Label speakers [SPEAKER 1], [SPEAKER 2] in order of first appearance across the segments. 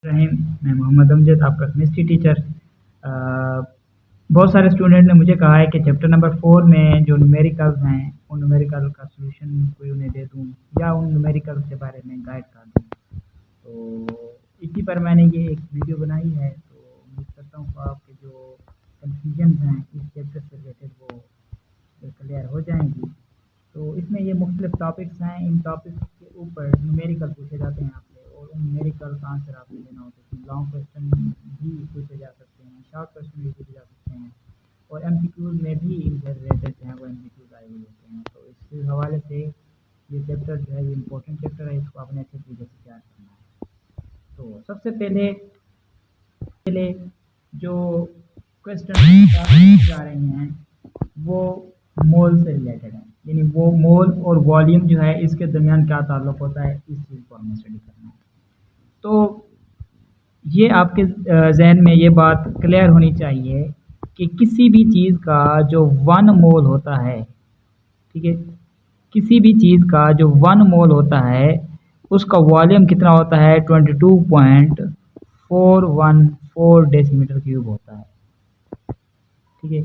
[SPEAKER 1] रहीम, मैं मोहम्मद अमजद, आपका chemistry teacher. बहुत सारे स्टूडेंट ने मुझे कहा है कि चैप्टर नंबर 4 में जो न्यूमेरिकल्स हैं उन न्यूमेरिकल का सॉल्यूशन कोई उन्हें दे दूं या उन न्यूमेरिकल्स के बारे में गाइड कर दूं। तो इसी पर मैंने ये एक वीडियो बनाई है। तो उम्मीद करता हूँ कि आपके जो कन्फ्यूजन हैं इस चैप्टर से रिलेटेड वो क्लियर हो जाएंगी। तो इसमें ये मुख्तलिफ टॉपिक्स हैं, इन टॉपिक्स के ऊपर न्यूमेरिकल पूछे जाते हैं आपसे और उन न्यूमेरिकल का आंसर आपको देना होता है। लॉन्ग क्वेश्चन भी पूछे जा सकते हैं, शॉर्ट क्वेश्चन भी पूछे जा सकते हैं और एमसीक्यूज में भी इनसे रिलेटेड जो है वो एमसीक्यूज आए हुए होते हैं। तो इस हवाले से ये चैप्टर जो है ये इंपॉर्टेंट चैप्टर है, इसको आपने अच्छे तरीके से तैयार करना है। तो सबसे पहले जो क्वेश्चन जा रहे हैं वो मोल से रिलेटेड है, यानी वो मोल और वॉल्यूम जो है इसके दरमियान क्या ताल्लुक होता है, इस चीज़ को हमें स्टडी करना है। तो ये आपके जहन में ये बात क्लियर होनी चाहिए कि किसी भी चीज़ का जो 1 मोल होता है, ठीक है, किसी भी चीज़ का जो 1 मोल होता है उसका वॉल्यूम कितना होता है, 22.414 डेसीमीटर क्यूब होता है। ठीक है,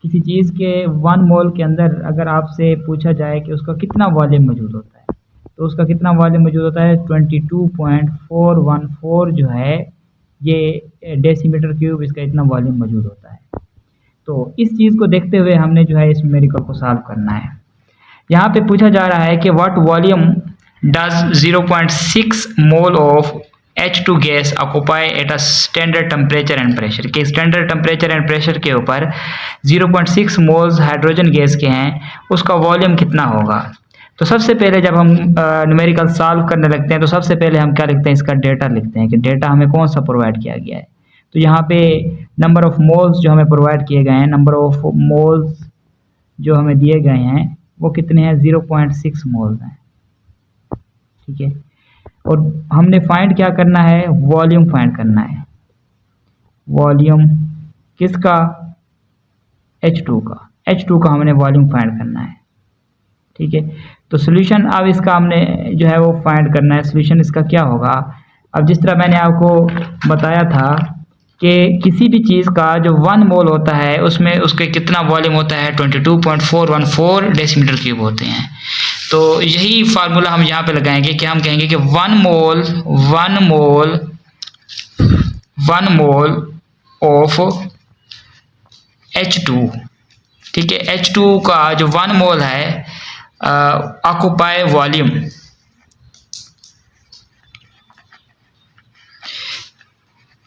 [SPEAKER 1] किसी चीज़ के 1 मोल के अंदर अगर आपसे पूछा जाए कि उसका कितना वॉल्यूम मौजूद होता है, तो उसका कितना वॉल्यूम मौजूद होता है, 22.414 जो है ये डेसीमीटर क्यूब, इसका इतना वॉल्यूम मौजूद होता है। तो इस चीज़ को देखते हुए हमने जो है इस न्यूमेरिकल को सॉल्व करना है। यहाँ पे पूछा जा रहा है कि what volume does 0.6 mole of H2 gas occupy eight a standard temperature and pressure, के स्टैंडर्ड टेम्परेचर एंड प्रेशर के ऊपर 0.6 मोल्स हाइड्रोजन गैस के हैं, उसका वॉल्यूम कितना होगा। तो सबसे पहले जब हम न्यूमेरिकल सॉल्व करने लगते हैं तो सबसे पहले हम क्या लिखते हैं, इसका डेटा लिखते हैं कि डेटा हमें कौन सा प्रोवाइड किया गया है। तो यहाँ पे नंबर ऑफ मोल्स जो हमें प्रोवाइड किए गए हैं, नंबर ऑफ मोल्स जो हमें दिए गए हैं वो कितने हैं, 0.6 मोल्स हैं। ठीक है, और हमने फाइंड क्या करना है, वॉल्यूम फाइंड करना है। वॉल्यूम किसका, H2 का, H2 का हमने वॉल्यूम फाइंड करना है। ठीक है, तो सोल्यूशन अब इसका हमने जो है वो फाइंड करना है। सोल्यूशन इसका क्या होगा, अब जिस तरह मैंने आपको बताया था कि किसी भी चीज़ का जो 1 मोल होता है उसमें उसके कितना वॉल्यूम होता है, 22.414 डेसीमीटर क्यूब होते हैं। तो यही फार्मूला हम यहाँ पे लगाएंगे कि हम कहेंगे कि 1 मोल ऑफ H2, ठीक है, H2 का जो 1 मोल है ऑक्यूपाई वॉल्यूम,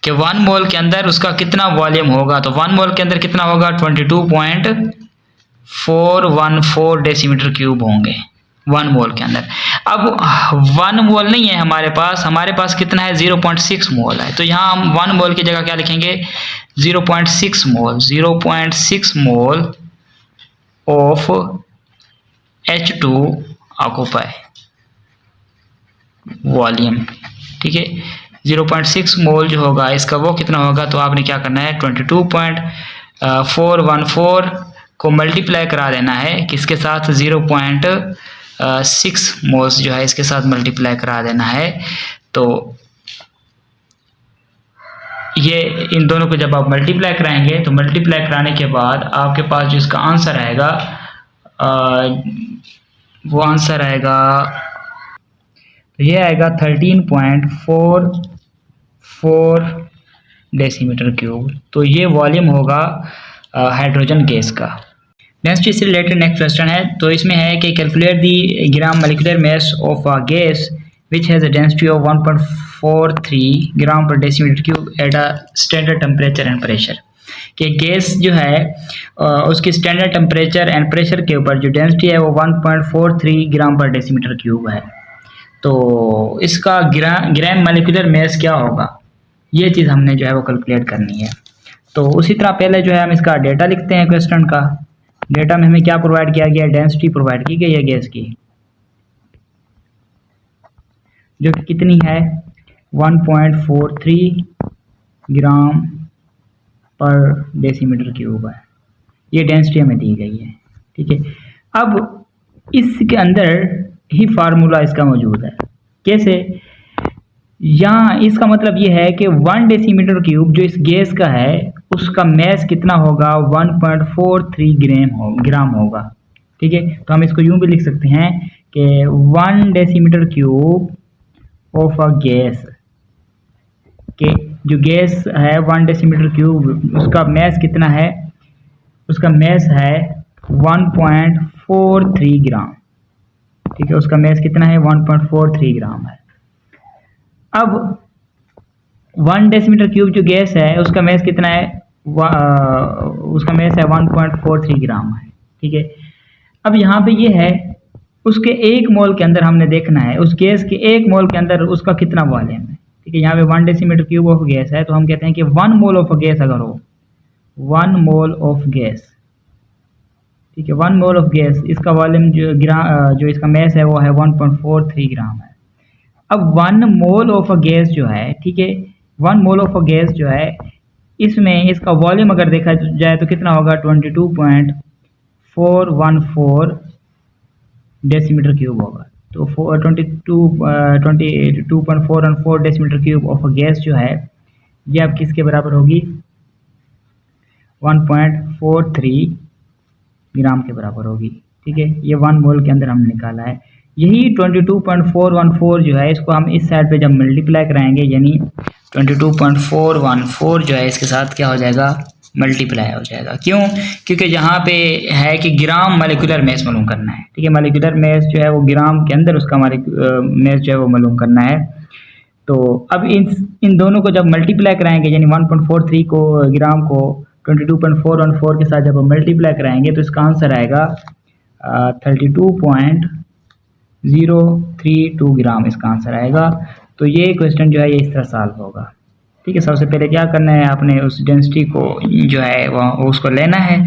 [SPEAKER 1] कि 1 मोल के अंदर उसका कितना वॉल्यूम होगा। तो 1 मोल के अंदर कितना होगा, 22.414 डेसीमीटर क्यूब होंगे 1 मोल के अंदर। अब 1 मोल नहीं है हमारे पास कितना है, 0.6 मोल है। तो यहाँ हम 1 मोल की जगह क्या लिखेंगे, 0.6 मोल, 0.6 mole of H2 occupy volume. ठीक है, 0.6 मोल जो होगा इसका वो कितना होगा, तो आपने क्या करना है, 22.414 को मल्टीप्लाई करा देना है किसके साथ, 0.6 मोल्स जो है इसके साथ मल्टीप्लाई करा देना है। तो ये इन दोनों को जब आप मल्टीप्लाई कराएंगे तो मल्टीप्लाई कराने के बाद आपके पास जो इसका आंसर आएगा वो आंसर आएगा, तो ये आएगा 13.44 डेसीमीटर क्यूब। तो ये वॉल्यूम होगा हाइड्रोजन गैस का। डेंसिटी से रिलेटेड नेक्स्ट क्वेश्चन है, तो इसमें है कि calculate the gram molecular mass of a gas which has a density of 1.43 ग्राम पर decimetre cube eight a standard temperature and pressure, कि गैस जो है उसकी स्टैंडर्ड टेम्परेचर एंड प्रेशर के ऊपर जो डेंसिटी है वो 1.43 ग्राम पर डेसीमीटर क्यूब है। तो इसका ग्राम मोलिकुलर मास क्या होगा, ये चीज़ हमने जो है वो कैलकुलेट करनी है। तो उसी तरह पहले जो है हम इसका डेटा लिखते हैं। क्वेश्चन का डेटा में हमें क्या प्रोवाइड किया गया है, डेंसिटी प्रोवाइड की गई है गैस की, जो कि कितनी है, 1.43 ग्राम पर डेसीमीटर क्यूब है। ये डेंसिटी हमें दी गई है। ठीक है, अब इसके अंदर ही फार्मूला इसका मौजूद है। कैसे, यहाँ इसका मतलब ये है कि 1 डेसीमीटर क्यूब जो इस गैस का है उसका मैस कितना होगा, 1.43 ग्राम होगा। ठीक है, तो हम इसको यूं भी लिख सकते हैं कि 1 decimetre cube of a gas के जो गैस है 1 डेसीमीटर क्यूब उसका मैस कितना है, उसका मैस है 1.43 ग्राम। ठीक है, उसका मैस कितना है, 1.43 ग्राम है। अब 1 डेसीमीटर क्यूब जो गैस है उसका मैस कितना है, उसका मैस है 1.43 ग्राम है। ठीक है, अब यहाँ पे ये है उसके 1 मोल के अंदर हमने देखना है उस गैस के 1 मोल के अंदर उसका कितना वॉल्यूम है। ठीक है, यहाँ पे 1 डेसीमीटर क्यूब ऑफ गैस है तो हम कहते हैं कि 1 मोल ऑफ गैस अगर हो, 1 मोल ऑफ गैस, ठीक है, 1 मोल ऑफ गैस इसका वॉल्यूम जो इसका मैस है वो है 1.43 ग्राम है। अब 1 मोल ऑफ अ गैस जो है, ठीक है, 1 मोल ऑफ अ गैस जो है इसमें इसका वॉल्यूम अगर देखा जाए तो कितना होगा, 22.414 डेसीमीटर क्यूब होगा। तो 22.414 decimetre cube of a gas जो है ये अब किसके बराबर होगी, 1.43 ग्राम के बराबर होगी। ठीक है, ये 1 मोल के अंदर हमने निकाला है। यही 22.414 जो है इसको हम इस साइड पे जब मल्टीप्लाई कराएंगे यानी 22.414 जो है इसके साथ क्या हो जाएगा, मल्टीप्लाई हो जाएगा। क्यों, क्योंकि यहाँ पे है कि ग्राम मॉलिक्यूलर मैस मालूम करना है। ठीक है, मॉलिक्यूलर मैस जो है वो ग्राम के अंदर उसका मैस जो है वो मालूम करना है। तो अब इन दोनों को जब मल्टीप्लाई कराएंगे यानी 1.43 को ग्राम को 22.414 के साथ जब हम मल्टीप्लाई कराएंगे तो इसका आंसर आएगा 32.032 ग्राम इसका आंसर आएगा। तो ये क्वेश्चन जो है ये इस तरह सॉल्व होगा। ठीक है, सबसे पहले क्या करना है, आपने उस डेंसिटी को जो है वो उसको लेना है।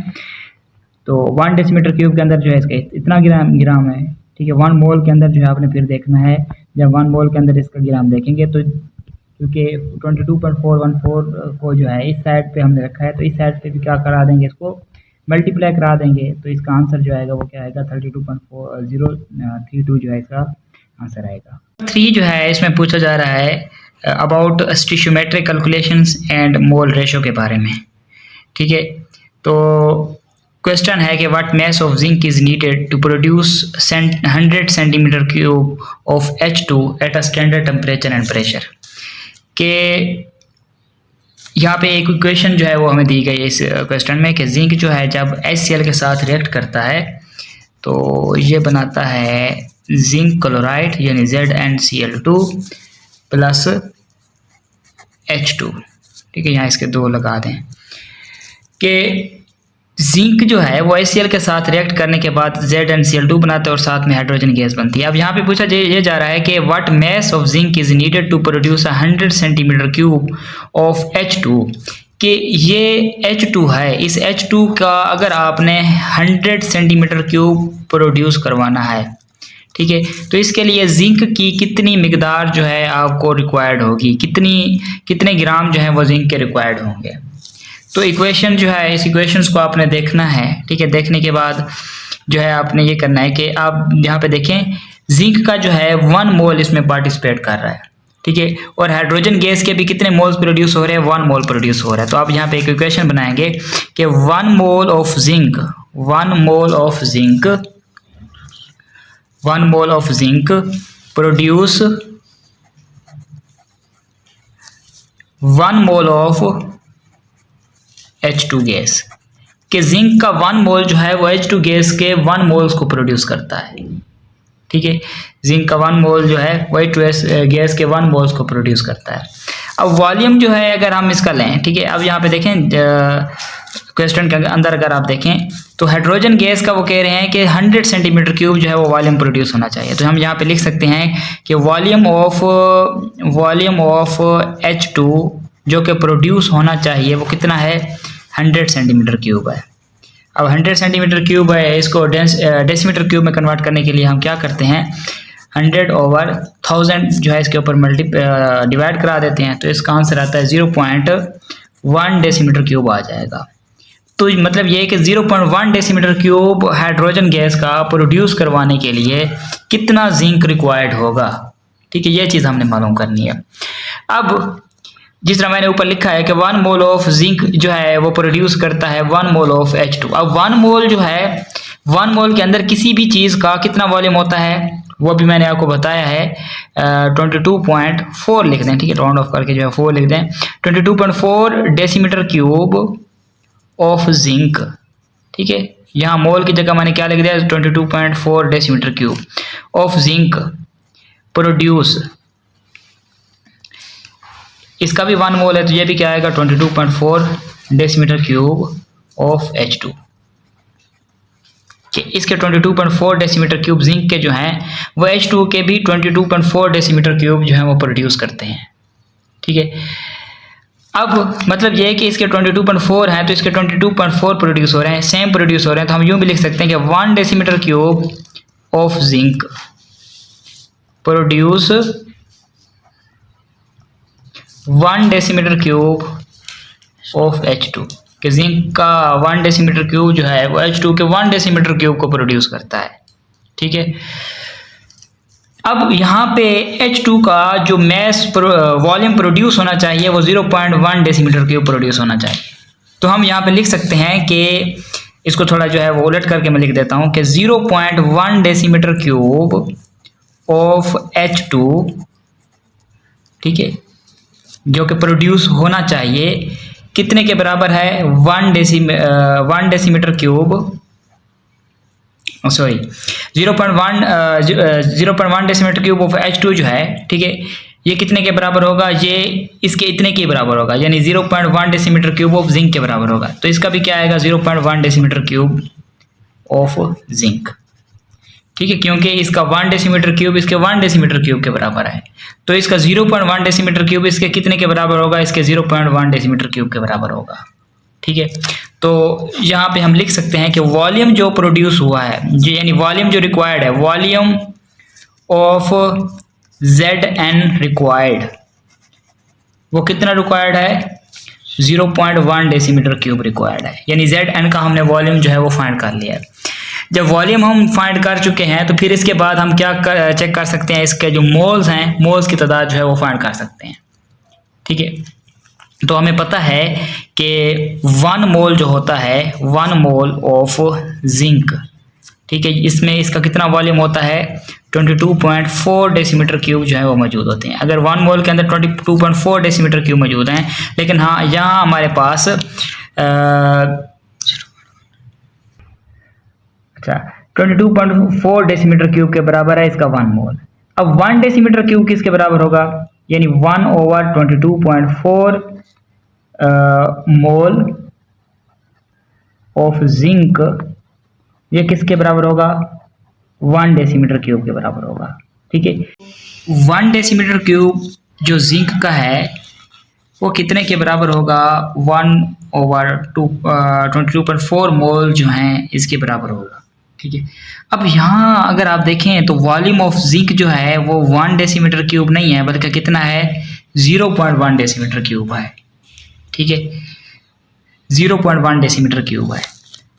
[SPEAKER 1] तो 1 डेसीमीटर क्यूब के अंदर जो है इसका इतना ग्राम है। ठीक है, 1 मोल के अंदर जो है आपने फिर देखना है, जब 1 मोल के अंदर इसका ग्राम देखेंगे तो क्योंकि 22.414 को जो है इस साइड पे हमने रखा है तो इस साइड पे भी क्या करा देंगे, इसको मल्टीप्लाई करा देंगे तो इसका आंसर जो आएगा वो क्या आएगा, 32.4032 जो है इसका आंसर आएगा। 3 जो है इसमें पूछा जा रहा है about stoichiometric calculations and mole ratio के बारे में। ठीक है, तो क्वेश्चन है कि what mass of zinc is needed to produce 100 centimetre cube of H2 at a standard temperature and pressure. के यहाँ पे एक इक्वेशन जो है वो हमें दी गई है इस क्वेश्चन में कि जिंक जो है जब HCl के साथ रिएक्ट करता है तो ये बनाता है जिंक क्लोराइड यानी ZnCl2 प्लस H2। ठीक है, यहाँ इसके 2 लगा दें कि जिंक जो है वो HCl के साथ रिएक्ट करने के बाद ZnCl2 बनाता है और साथ में हाइड्रोजन गैस बनती है। अब यहाँ पे पूछा ये जा रहा है कि what mass of zinc is needed to produce 100 centimetre cube of H2, कि ये H2 है, इस H2 का अगर आपने 100 सेंटीमीटर क्यूब प्रोड्यूस करवाना है, ठीक है, तो इसके लिए जिंक की कितनी मिकदार जो है आपको रिक्वायर्ड होगी, कितने ग्राम जो है वो जिंक के रिक्वायर्ड होंगे। तो इक्वेशन जो है इस इक्वेशंस को आपने देखना है। ठीक है, देखने के बाद जो है आपने ये करना है कि आप यहाँ पे देखें जिंक का जो है 1 मोल इसमें पार्टिसिपेट कर रहा है। ठीक है, और हाइड्रोजन गैस के भी कितने मोल्स प्रोड्यूस हो रहे हैं, 1 मोल प्रोड्यूस हो रहा है। तो आप यहाँ पे एक इक्वेशन बनाएंगे कि 1 mole of zinc 1 mole of zinc produce 1 mole of H2 gas, कि जिंक का 1 मोल जो है वो H2 गैस के 1 मोल्स को प्रोड्यूस करता है। ठीक है, जिंक का 1 मोल जो है वो H2 गैस के 1 मोल्स को प्रोड्यूस करता है। अब वॉल्यूम जो है अगर हम इसका लें, ठीक है, अब यहाँ पे देखें क्वेश्चन के अंदर अगर आप देखें तो हाइड्रोजन गैस का वो कह रहे हैं कि 100 सेंटीमीटर क्यूब जो है वो वॉल्यूम प्रोड्यूस होना चाहिए। तो हम यहाँ पे लिख सकते हैं कि वॉल्यूम ऑफ H2 जो कि प्रोड्यूस होना चाहिए वो कितना है, 100 सेंटीमीटर क्यूब है। अब 100 सेंटीमीटर क्यूब है, इसको डेसीमीटर क्यूब में कन्वर्ट करने के लिए हम क्या करते हैं, 100/1000 जो है इसके ऊपर डिवाइड करा देते हैं। तो इसका आंसर आता है 0.1 डेसीमीटर क्यूब आ जाएगा। तो मतलब ये है कि 0.1 डेसीमीटर क्यूब हाइड्रोजन गैस का प्रोड्यूस करवाने के लिए कितना जिंक रिक्वायर्ड होगा। ठीक है, ये चीज़ हमने मालूम करनी है। अब जिस तरह मैंने ऊपर लिखा है कि 1 मोल ऑफ जिंक जो है वो प्रोड्यूस करता है 1 मोल ऑफ H2। अब 1 मोल जो है, 1 मोल के अंदर किसी भी चीज़ का कितना वॉल्यूम होता है वो भी मैंने आपको बताया है। 22.4 लिख दें, ठीक है, राउंड ऑफ करके जो है 4 लिख दें। 22.4 डेसीमीटर क्यूब ऑफ जिंक, ठीक है, यहाँ मोल की जगह मैंने क्या लिख दिया, 22.4 decimetre cube of zinc produce, इसका भी 1 मोल है तो ये भी क्या आएगा 22.4 डेसीमीटर क्यूब ऑफ H2। इसके 22.4 डेसीमीटर क्यूब जिंक के जो हैं वो H2 के भी 22.4 डेसीमीटर क्यूब जो है वो प्रोड्यूस करते हैं, ठीक है। अब मतलब ये है कि इसके 22.4 हैं तो इसके 22.4 प्रोड्यूस हो रहे हैं, सेम प्रोड्यूस हो रहे हैं, तो हम यूँ भी लिख सकते हैं कि 1 decimetre cube of zinc produce 1 decimetre cube of H2, कि जिंक का 1 डेसीमीटर क्यूब जो है वो H2 के 1 डेसीमीटर क्यूब को प्रोड्यूस करता है, ठीक है। अब यहाँ पे H2 का जो मैस वॉल्यूम प्रोड्यूस होना चाहिए वो 0.1 डेसीमीटर क्यूब प्रोड्यूस होना चाहिए। तो हम यहाँ पे लिख सकते हैं कि इसको थोड़ा जो है वो उलट करके मैं लिख देता हूँ कि 0.1 डेसीमीटर क्यूब ऑफ H2, ठीक है, जो कि प्रोड्यूस होना चाहिए कितने के बराबर है, 1 decimetre cube, sorry 0.1 decimetre cube of H2 जो है, ठीक है, ये कितने के बराबर होगा, ये इसके इतने के बराबर होगा, यानी 0.1 डेसीमीटर क्यूब ऑफ जिंक के बराबर होगा। तो इसका भी क्या आएगा 0.1 डेसीमीटर क्यूब ऑफ जिंक, ठीक है, क्योंकि इसका 1 डेसीमीटर क्यूब इसके 1 डेसीमीटर क्यूब के बराबर है, तो इसका 0.1 डेसीमीटर क्यूब इसके कितने के बराबर होगा, इसके 0.1 डेसीमीटर क्यूब के बराबर होगा, ठीक है। तो यहाँ पे हम लिख सकते हैं कि वॉल्यूम जो प्रोड्यूस हुआ है, जो यानी वॉल्यूम जो रिक्वायर्ड है, वॉल्यूम ऑफ Zn रिक्वायर्ड, वो कितना रिक्वायर्ड है, 0.1 डेसीमीटर क्यूब रिक्वायर्ड है, यानी Zn का हमने वॉल्यूम जो है वो फाइंड कर लिया है। जब वॉल्यूम हम फाइंड कर चुके हैं तो फिर इसके बाद हम क्या चेक कर सकते हैं, इसके जो मोल्स हैं, मोल्स की तादाद जो है वो फाइंड कर सकते हैं, ठीक है। तो हमें पता है कि 1 मोल जो होता है, 1 मोल ऑफ जिंक, ठीक है, इसमें इसका कितना वॉल्यूम होता है, 22.4 डेसीमीटर क्यूब जो है वो मौजूद होते हैं। अगर 1 मोल के अंदर 22.4 डेसीमीटर क्यूब मौजूद हैं, लेकिन हाँ यहाँ हमारे पास अच्छा 22.4 डेसीमीटर क्यूब के बराबर है इसका 1 मोल। अब 1 डेसीमीटर क्यूब किसके बराबर होगा, यानी 1/22.4 मोल ऑफ जिंक, ये किसके बराबर होगा, 1 डेसीमीटर क्यूब के बराबर होगा, ठीक है। 1 डेसीमीटर क्यूब जो जिंक का है वो कितने के बराबर होगा, 1/22.4 मोल जो हैं इसके बराबर होगा, ठीक है। अब यहाँ अगर आप देखें तो वॉल्यूम ऑफ जिंक जो है वो 1 डेसीमीटर क्यूब नहीं है, बल्कि कितना है, 0.1 डेसीमीटर क्यूब है, ठीक है, 0.1 डेसीमीटर क्यूब है।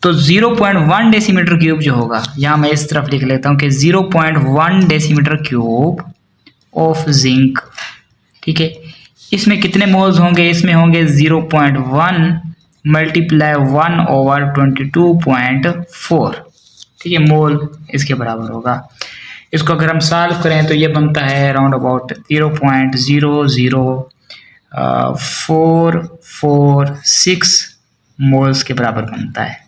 [SPEAKER 1] तो 0.1 डेसीमीटर क्यूब जो होगा, यहाँ मैं इस तरफ लिख लेता हूँ कि 0.1 डेसीमीटर क्यूब ऑफ जिंक, ठीक है, इसमें कितने मोल्स होंगे, इसमें होंगे 0.1 मल्टीप्लाई 1/22.4, ठीक है, मोल इसके बराबर होगा। इसको अगर हम सॉल्व करें तो ये बनता है अराउंड अबाउट 0.00446 मोल्स के बराबर बनता है,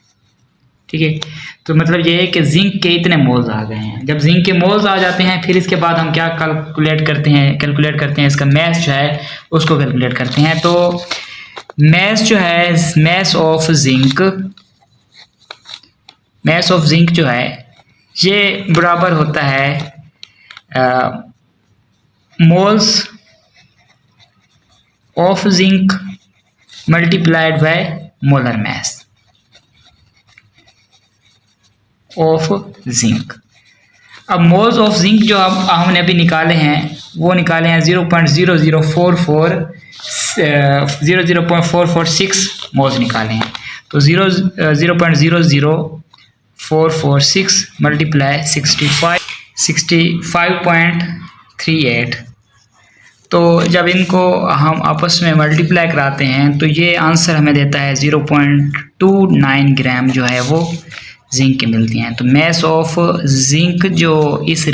[SPEAKER 1] ठीक है। तो मतलब ये है कि जिंक के इतने मोल्स आ गए हैं। जब जिंक के मोल्स आ जाते हैं फिर इसके बाद हम क्या कैलकुलेट करते हैं इसका मैस जो है उसको कैलकुलेट करते हैं। तो मैस जो है, मैस ऑफ जिंक जो है ये बराबर होता है moles of zinc multiplied by molar mass of zinc. अब मोल्स ऑफ जिंक जो अब हमने अभी निकाले हैं वो निकाले हैं 0.446 मोल्स निकाले हैं। तो 0.00446 मल्टीप्लाई 65.3 38। तो जब इनको हम आपस में मल्टीप्लाई कराते हैं तो ये आंसर हमें देता है 0.29 ग्राम जो है वो जिंक की मिलती हैं। तो मैस ऑफ जिंक जो इस